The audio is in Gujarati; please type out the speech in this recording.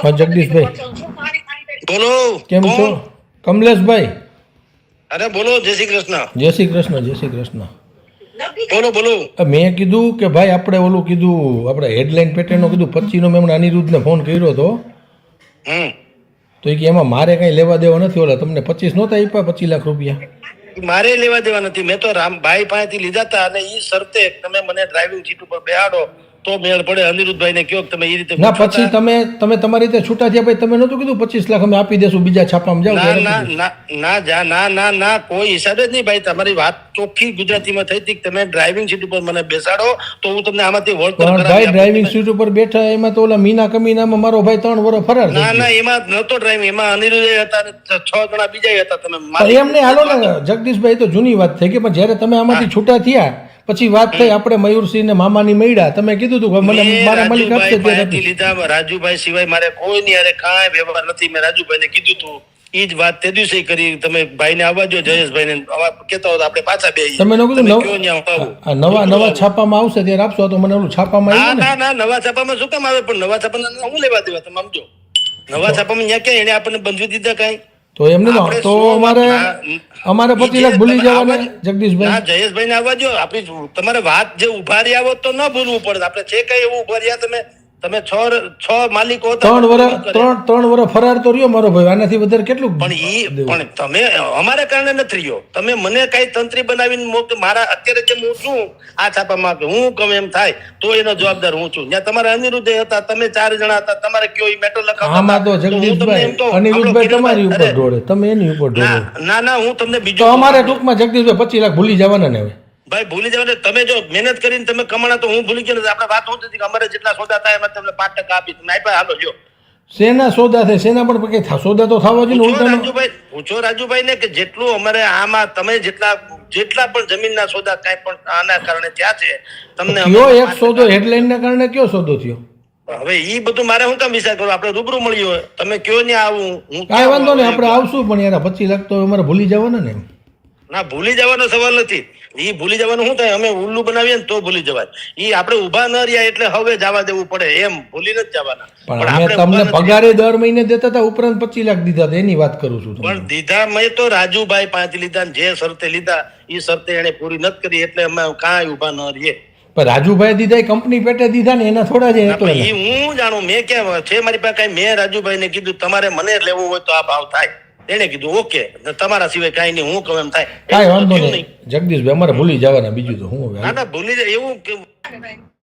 હા જગદીશભાઈ બોલો કેમ છો? કમલેશભાઈ અરે બોલો જય શ્રી કૃષ્ણ જય શ્રી કૃષ્ણ જય શ્રી કૃષ્ણ. બોલો બોલો મેં કીધું કે ભાઈ આપણે ઓલું કીધું આપણે હેડલાઇન પેટર્નનું કીધું 25 મેં હમણાં અનિરુદ્ધને ફોન કર્યો હતો હમ તો એ કે એમાં મારે કંઈ લેવા દેવા નથી. ઓલા તમને 25 નહોતા આપ્યા 25 લાખ રૂપિયા? મારે લેવા દેવા નથી. મેં તો રામભાઈ પાસેથી લીધા હતા અને ઈ શરતે તમે મને ડ્રાઇવિંગ સીટ ઉપર બેહાડો તો મેળ પડે. અનિરુદ્ધભાઈ ને કયો તમે એ રીતે ના પછી તમે તમારી રીતે છૂટા થયા ભાઈ તમે નહોતું કીધું 25 લાખ અમે આપી દેશું બીજા છાપામાં જાવ ના ના ના ના જા ના ના ના કોઈ હિસાબે જ નહીં ભાઈ. તમારી વાત ચોખ્ખી ગુજરાતીમાં થઈ હતી કે તમે ડ્રાઇવિંગ સીટ ઉપર મને બેસાડો તો હું તમને આમાંથી વળતર પણ ભાઈ ડ્રાઇવિંગ સીટ ઉપર બેઠા એમાં તો ઓલા મીના કમીનામાં મારો ભાઈ 3 વર્ષ ફરાર થઈ ના ગયો. ના એમાં નહોતો ડ્રાઇવિંગ, એમાં અનિરુદ્ધ હતા ને 6 જણા બીજા હતા. તમે પણ એમને હાલો ને જગદીશભાઈ તો જૂની વાત થઈ ગઈ પણ જ્યારે તમે આમાંથી છૂટા થયા પછી વાત થઈ આપણે મયુરસિંહ ને મામાની મળ્યા તમે કીધું હતું કે મને મારા માલિક આપશે ત્યારે લીધા. રાજુભાઈ સિવાય મારે કોઈ ની હારે કાંઈ વ્યવહાર નથી. મેં રાજુભાઈને કીધું હતું ઈ જ વાત તે દિવસે કરી. તમે ભાઈને આવવા જો જયેશભાઈ ને કેતા હોય આપણે પાછા બે તમે નવા છાપામાં આવશે ત્યારે આપશો તો મને ઓલું છાપામાં આવ્યું ને. ના ના નવા છાપામાં શું કામ આવે? પણ નવા છાપામાં હું લેવા દેવા તમે સમજો. નવા છાપામાં ત્યાં ક્યાં એને આપણને બંધવી દીધા કાંઈ તો એમને તો અમારે 25 લાખ ભૂલી જવાના જગદીશભાઈ. ના જયેશભાઈ ને આવવા જો. આપણી તમારે વાત જે ઉભા રહ્યા હોત તો ન ભૂલવું પડે. આપણે છે કઈ એવું ઉભા રહ્યા તમે 6 માલિકો હતા. 3 વર્ષ ફરાર તો રહ્યો મારો ભાઈ. આનાથી વધારે કેટલું? પણ તમે અમારે કારણે નથી રહ્યો. તમે મને કઈ તંત્રી બનાવીને મારા અત્યારે જેમ હું છું આ છાપામાં હું કહું એમ થાય તો એનો જવાબદાર હું છું. જ્યાં તમારા અનિરુદ્ધ હતા તમે 4 જણા હતા તમારે કયો ઈ મેટર લખાવતા. આમાં તો જગદીશભાઈ અનિરુદ્ધભાઈ તમારી ઉપર ઢોળે તમે એની ઉપર ઢોળો. ના હું તમને બીજું તો અમારે ટૂંકમાં જગદીશભાઈ 25 લાખ ભૂલી જવાના ને હવે ભાઈ ભૂલી જવાને. તમે જો મહેનત કરીને તમે કમાણા તો હું ભૂલી ગયો. આપણે વાત હોતી કે અમારે જેટલા સોદા થાય એમાં તમને 5% આપી તમે આપ્યા. હાલો જો સેના સોદા થાય સેના પણ કઈ સોદા તો થવા જોઈએ. રાજુભાઈ પૂછો રાજુભાઈ ને કે જેટલું અમારે આમાં તમે જેટલા પણ જમીનના સોદા કાંઈ પણ આના કારણે થયા છે તમને કયો એક સોદો હેડલાઇન ના કારણે કયો સોદો થયો? હવે ઈ બધું મારે શું કામ વિચાર કરો? આપણે રૂબરૂ મળ્યું હોય તમે કયો ને આવું હું કાંઈ વાંધો નહીં આપણે આવશું પણ યાર 25 લાખ તો અમારે ભૂલી જવાના ને. ના ભૂલી જવાનો સવાલ નથી. ઈ ભૂલી જવાનું શું થાય? અમે ઉલ્લુ બનાવીએ ને તો ભૂલી જવાય. ઈ આપણે ઉભા ન રહ્યા એટલે હવે જવા દેવું પડે એમ ભૂલી નથી જવાના. પણ અમે તમને પગારે દર મહિને દેતા હતા ઉપરાંત 25 લાખ દીધા હતા એની વાત કરું છું. પણ દીધા મેં તો રાજુભાઈ પાસેથી લીધા ને જે શરતે લીધા ઈ શરતે એને પૂરી નથી કરી એટલે અમે કાંઈ ઉભા ન રહીએ. પણ રાજુભાઈ દીધા એ કંપની પેટે દીધા ને એના થોડા જ હતો. ઈ હું જાણું મેં ક્યાં છે મારી પાસે કાંઈ. મેં રાજુભાઈ ને કીધું તમારે મને લેવું હોય તો આ ભાવ થાય. એને કીધું ઓકે તમારા સિવાય કાંઈ નહીં હું કહું એમ થાય. કાંઈ વાંધો નહીં જગદીશભાઈ અમારે ભૂલી જવાના બીજું તો હું. ના ભૂલી જાય એવું